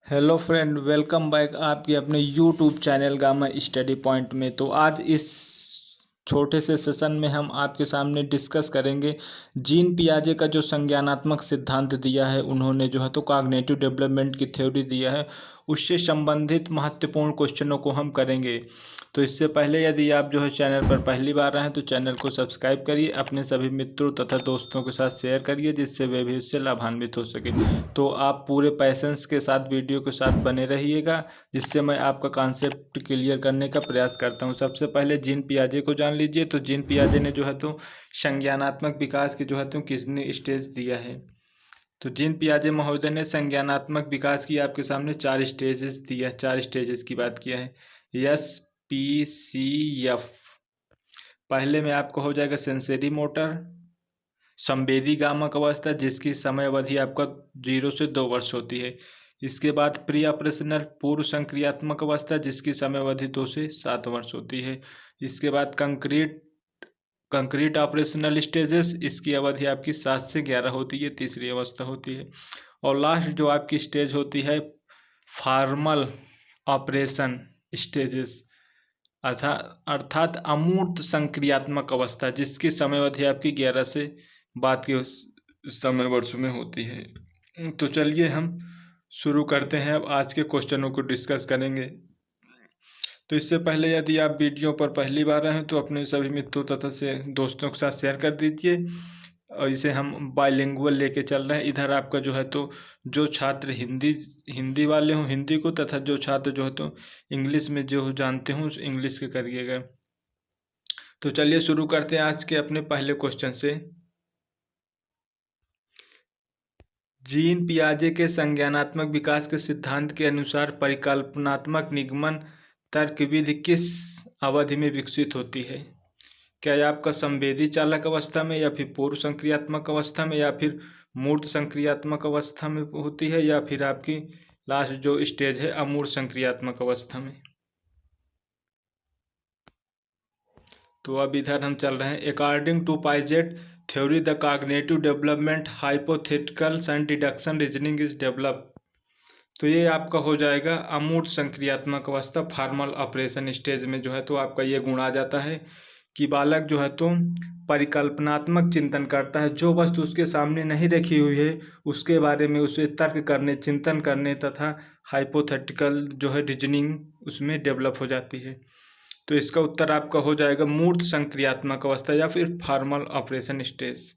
Hello friend, welcome back आपके अपने YouTube channel gamma study point में। तो आज इस छोटे से सेशन में हम आपके सामने डिस्कस करेंगे जीन पियाजे का जो संज्ञानात्मक सिद्धांत दिया है उन्होंने, जो है तो कॉग्निटिव डेवलपमेंट की थ्योरी दिया है, उससे संबंधित महत्वपूर्ण क्वेश्चनों को हम करेंगे। तो इससे पहले यदि आप जो है चैनल पर पहली बार आए हैं तो चैनल को सब्सक्राइब करिए, अपने सभी मित्रों तथा दोस्तों के साथ शेयर करिए जिससे वे भी इससे लाभान्वित हो सके। तो आप पूरे पैसेंस के साथ वीडियो के साथ बने रहिएगा जिससे मैं आपका कॉन्सेप्ट क्लियर करने का प्रयास करता हूँ। सबसे पहले जीन पियाजे को जान लीजिए। तो जीन पियाजे ने जो है तो संज्ञानात्मक विकास के जो है तो कितने स्टेज दिया है। तो जीन पियाजे महोदय ने संज्ञानात्मक विकास की आपके सामने 4 स्टेजेस दिया, 4 स्टेजेस की बात किया है, SPCF। पहले में आपको हो जाएगा सेंसरी मोटर, संवेदी गामक अवस्था जिसकी समय अवधि आपका 0 से 2 वर्ष होती है। इसके बाद प्री ऑपरेशनल पूर्व संक्रियात्मक अवस्था जिसकी समय अवधि 2 से 7 वर्ष होती है। इसके बाद कंक्रीट ऑपरेशनल स्टेजेस, इसकी अवधि आपकी 7 से 11 होती है, तीसरी अवस्था होती है। और लास्ट जो आपकी स्टेज होती है फॉर्मल ऑपरेशन स्टेजेस, अर्थात अमूर्त संक्रियात्मक अवस्था जिसकी समय अवधि आपकी 11 से बाद के उस समय वर्षों में होती है। तो चलिए हम शुरू करते हैं। अब आज के क्वेश्चनों को डिस्कस करेंगे। तो इससे पहले यदि आप वीडियो पर पहली बार आए हैं तो अपने सभी मित्रों तथा से दोस्तों के साथ शेयर कर दीजिए। और इसे हम बाइलिंगुअल लेके चल रहे हैं। इधर आपका जो है तो जो छात्र हिंदी वाले हों हिंदी को, तथा जो छात्र जो है तो इंग्लिश में जो जानते हों उस इंग्लिश के करिएगा। तो चलिए शुरू करते हैं आज के अपने पहले क्वेश्चन से। जीन पियाजे के संज्ञानात्मक विकास के सिद्धांत के अनुसार परिकल्पनात्मक निगमन तर्क विधि किस अवधि में विकसित होती है? क्या यह आपका संवेदी चालक अवस्था में, या फिर पूर्व संक्रियात्मक अवस्था में, या फिर मूर्त संक्रियात्मक अवस्था में होती है, या फिर आपकी लास्ट जो स्टेज है अमूर्त संक्रियात्मक अवस्था में? तो अब इधर हम चल रहे हैं। According to Piaget theory the cognitive development hypotheticals and deduction reasoning is develop. तो ये आपका हो जाएगा अमूर्त संक्रियात्मक अवस्था, फॉर्मल ऑपरेशन स्टेज में जो है तो आपका ये गुण आ जाता है कि बालक जो है तो परिकल्पनात्मक चिंतन करता है, जो वस्तु उसके सामने नहीं रखी हुई है उसके बारे में उसे तर्क करने, चिंतन करने तथा हाइपोथेटिकल जो है रीजनिंग उसमें डेवलप हो जाती है। तो इसका उत्तर आपका हो जाएगा मूर्त संक्रियात्मक अवस्था या फिर फॉर्मल ऑपरेशन स्टेज।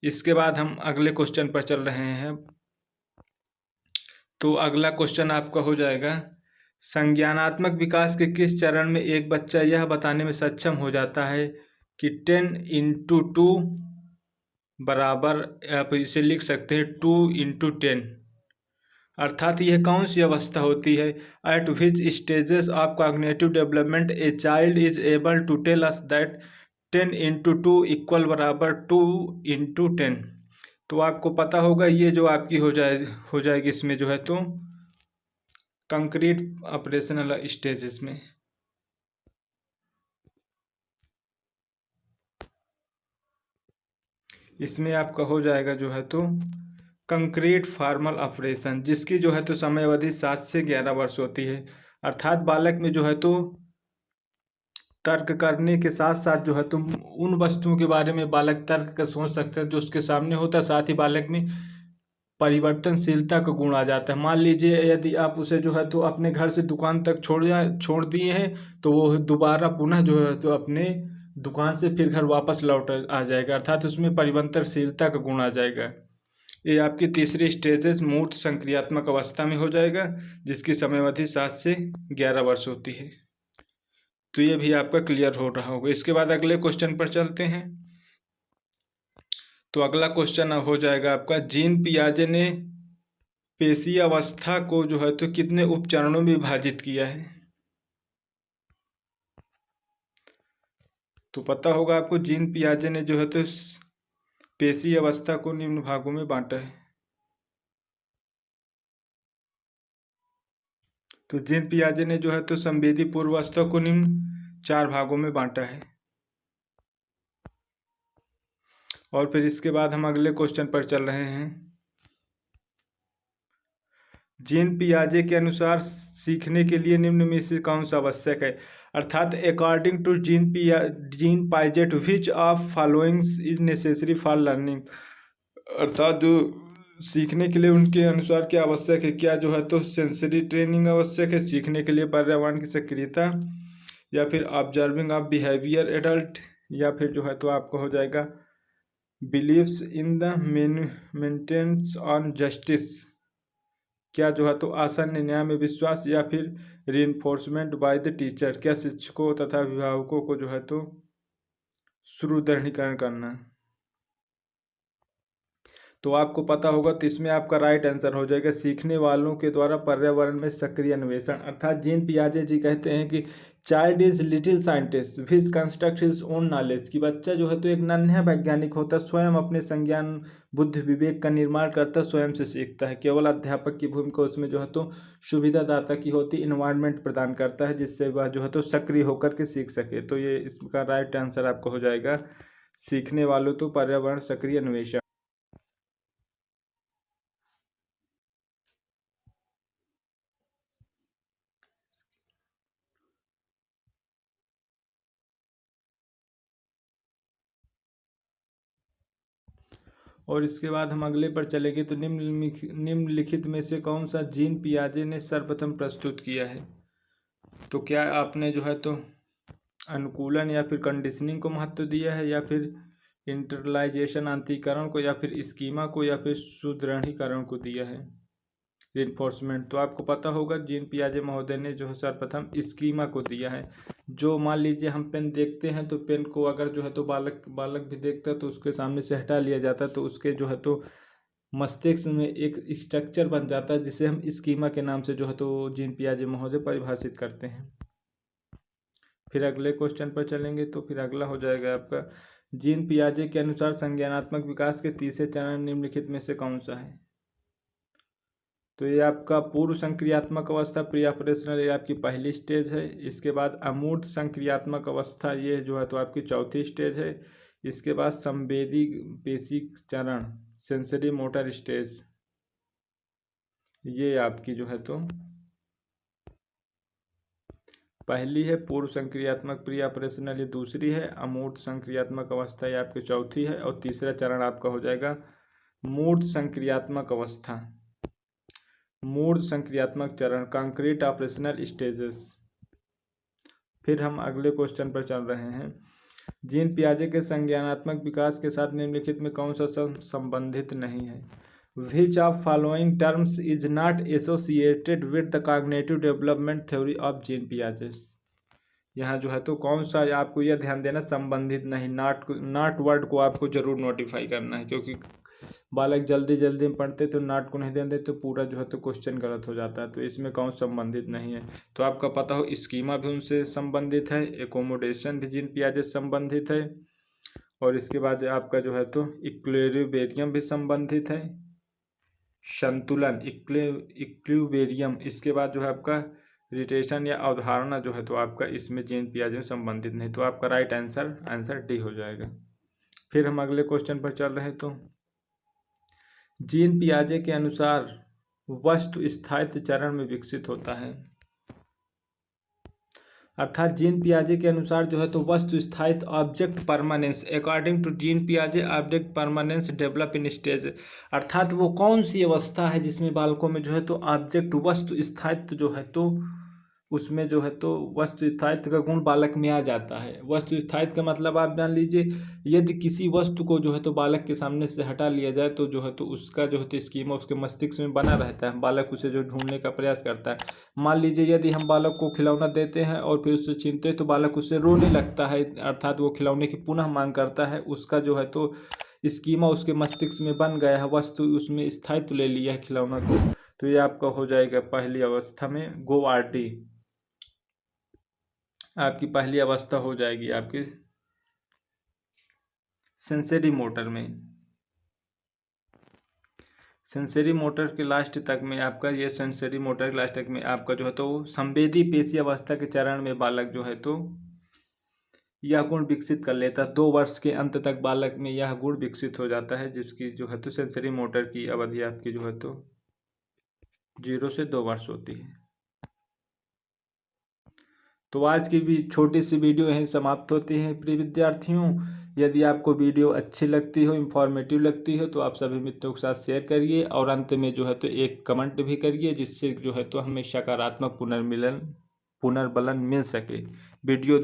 इसके बाद हम अगले क्वेश्चन पर चल रहे हैं। तो अगला क्वेश्चन आपका हो जाएगा, संज्ञानात्मक विकास के किस चरण में एक बच्चा यह बताने में सक्षम हो जाता है कि 10 × 2 बराबर, आप इसे लिख सकते हैं 2 × 10, अर्थात यह कौन सी अवस्था होती है? At which stages of cognitive development a child is able to tell us that 10 × 2 equal बराबर 2 × 10। तो आपको पता होगा ये जो आपकी हो जाएगी इसमें जो है तो कंक्रीट ऑपरेशनल स्टेजेस में। इसमें आपका हो जाएगा जो है तो कंक्रीट फॉर्मल ऑपरेशन जिसकी जो है तो समय अवधि 7 से 11 वर्ष होती है। अर्थात बालक में जो है तो तर्क करने के साथ साथ जो है तो उन वस्तुओं के बारे में बालक तर्क कर सोच सकता है जो उसके सामने होता है। साथ ही बालक में परिवर्तनशीलता का गुण आ जाता है। मान लीजिए यदि आप उसे जो है तो अपने घर से दुकान तक छोड़ दिए हैं तो वो दोबारा पुनः जो है तो अपने दुकान से फिर घर वापस लौट आ जाएगा, अर्थात उसमें परिवर्तनशीलता का गुण आ जाएगा। ये आपकी तीसरी स्टेजेस मूर्त संक्रियात्मक अवस्था में हो जाएगा जिसकी समय अवधि 7 से 11 वर्ष होती है। तो ये भी आपका क्लियर हो रहा होगा। इसके बाद अगले क्वेश्चन पर चलते हैं। तो अगला क्वेश्चन हो जाएगा आपका, जीन पियाजे ने पेशी अवस्था को जो है तो कितने उपचरणों में विभाजित किया है? तो पता होगा आपको जीन पियाजे ने जो है तो पेशी अवस्था को निम्न भागों में बांटा है। तो जीन पियाजे ने जो है तो संवेदी पूर्वावस्था को निम्न 4 भागों में बांटा है। और फिर इसके बाद हम अगले क्वेश्चन पर चल रहे हैं। जीन पियाजे के अनुसार सीखने के लिए निम्न में से कौन सा आवश्यक है। अर्थात according to Jean Piaget which of followings is necessary for learning. अर्थात जो सीखने के लिए उनके अनुसार क्या आवश्यक है, क्या जो है तो सेंसरी ट्रेनिंग आवश्यक है सीखने के लिए, पर्यावरण की सक्रियता, या फिर ऑब्जर्विंग ऑफ बिहेवियर एडल्ट, या फिर जो है तो आपका हो जाएगा believes in the maintenance on justice, क्या जो है तो आसन न्याय में विश्वास, या फिर रीइंफोर्समेंट बाय द टीचर, क्या शिक्षकों तथा अभिभावकों को जो है तो सुदृढ़ीकरण करना। तो आपको पता होगा, तो इसमें आपका राइट आंसर हो जाएगा सीखने वालों के द्वारा पर्यावरण में सक्रिय अन्वेषण। अर्थात जीन पियाजे जी कहते हैं कि child is little scientist which construct his own knowledge, कि बच्चा जो है तो एक नन्हा वैज्ञानिक होता है, स्वयं अपने संज्ञान बुद्धि विवेक का निर्माण करता है, स्वयं से सीखता है। केवल अध्यापक की भूमिका उसमें जो है तो सुविधादाता की होती, इन्वायरमेंट प्रदान करता है जिससे वह जो है तो सक्रिय होकर के सीख सके। तो ये इसका राइट आंसर आपको हो जाएगा सीखने वालों तो पर्यावरण सक्रिय अन्वेषण। और इसके बाद हम अगले पर चलेंगे, तो निम्नलिखित में से कौन सा जीन पियाजे ने सर्वप्रथम प्रस्तुत किया है। तो क्या आपने जो है तो अनुकूलन या फिर कंडीशनिंग को महत्व दिया है, या फिर इंटरलाइजेशन आंतरिकरण को, या फिर स्कीमा को, या फिर सुदृढ़ीकरण को दिया है, रिइंफोर्समेंट। तो आपको पता होगा जीन पियाजे महोदय ने जो है सर्वप्रथम स्कीमा को दिया है। जो मान लीजिए हम पेन देखते हैं, तो पेन को अगर जो है तो बालक बालक भी देखता है तो उसके सामने से हटा लिया जाता है, तो उसके जो है तो मस्तिष्क में एक स्ट्रक्चर बन जाता है जिसे हम स्कीमा के नाम से जो है तो जीन पियाजे महोदय परिभाषित करते हैं। फिर अगले क्वेश्चन पर चलेंगे, तो फिर अगला हो जाएगा आपका जीन पियाजे के अनुसार संज्ञानात्मक विकास के तीसरे चरण निम्नलिखित में से कौन सा है। तो ये आपका पूर्व संक्रियात्मक अवस्था प्री ऑपरेशनल, ये आपकी पहली स्टेज है। इसके बाद अमूर्त संक्रियात्मक अवस्था, ये जो है तो आपकी चौथी स्टेज है। इसके बाद संवेदी पेशी चरण सेंसरी मोटर स्टेज, ये आपकी जो है तो पहली है। पूर्व संक्रियात्मक प्री ऑपरेशनल ये दूसरी है। अमूर्त संक्रियात्मक अवस्था ये आपकी चौथी है। और तीसरा चरण आपका हो जाएगा मूर्त संक्रियात्मक अवस्था, मूर्त संक्रियात्मक चरण कंक्रीट ऑपरेशनल स्टेजेस। फिर हम अगले क्वेश्चन पर चल रहे हैं। जीन पियाजे के संज्ञानात्मक विकास के साथ निम्नलिखित में कौन सा संबंधित नहीं है। Which of following terms is not associated with the cognitive development theory of Jean पियाजे। यहाँ जो है तो कौन सा, आपको यह ध्यान देना संबंधित नहीं, नॉट वर्ड को आपको जरूर नोटिफाई करना है, क्योंकि बालक जल्दी जल्दी में पढ़ते तो नॉट को नहीं ध्यान देते तो पूरा जो है तो क्वेश्चन गलत हो जाता है। तो इसमें कौन संबंधित नहीं है। तो आपका पता हो स्कीमा भी उनसे संबंधित है, एकोमोडेशन भी जीन पियाजे से संबंधित है, और इसके बाद आपका जो है तो इक्विलिब्रियम भी संबंधित है, संतुलन इक्विलिब्रियम। इसके बाद जो है आपका रिटेशन या अवधारणा जो है तो आपका इसमें जीन पियाजे में संबंधित नहीं। तो आपका राइट आंसर डी हो जाएगा। फिर हम अगले क्वेश्चन पर चल रहे हैं। तो जीन पियाजे के अनुसार वस्तु स्थायित्व चरण में विकसित होता है। अर्थात जीन पियाजे के अनुसार जो है तो वस्तु स्थायित्व object permanence, according to Jean पियाजे object permanence develop in stage. अर्थात वो कौन सी अवस्था है जिसमें बालकों में जो है तो ऑब्जेक्ट वस्तु स्थायित्व जो है तो उसमें जो है तो वस्तु स्थायित्व का गुण बालक में आ जाता है। वस्तु स्थायित्व का मतलब आप जान लीजिए, यदि किसी वस्तु को जो है तो बालक के सामने से हटा लिया जाए तो जो है तो उसका जो है तो स्कीमा उसके मस्तिष्क में बना रहता है, बालक उसे जो ढूंढने का प्रयास करता है। मान लीजिए यदि हम बालक को खिलौना देते हैं और फिर उससे छीनते हैं तो बालक उससे रोने लगता है, अर्थात वो खिलौने की पुनः मांग करता है। उसका जो है तो स्कीमा उसके मस्तिष्क में बन गया है, वस्तु उसमें स्थायित्व ले लिया है खिलौना को। तो ये आपका हो जाएगा पहली अवस्था में गोवार्डी, आपकी पहली अवस्था हो जाएगी आपकी सेंसरी मोटर में। सेंसरी मोटर के लास्ट तक में आपका ये सेंसरी मोटर के लास्ट तक में आपका जो है तो संवेदी पेशी अवस्था के चरण में बालक जो है तो यह गुण विकसित कर लेता है। 2 वर्ष के अंत तक बालक में यह गुण विकसित हो जाता है, जिसकी जो है तो सेंसरी मोटर की अवधि आपकी जो है तो 0 से 2 वर्ष होती है। तो आज की भी छोटी सी वीडियो यहीं समाप्त होती है प्रिय विद्यार्थियों। यदि आपको वीडियो अच्छी लगती हो, इंफॉर्मेटिव लगती हो, तो आप सभी मित्रों के साथ शेयर करिए और अंत में जो है तो एक कमेंट भी करिए, जिससे जो है तो हमें सकारात्मक पुनर्बलन मिल सके। वीडियो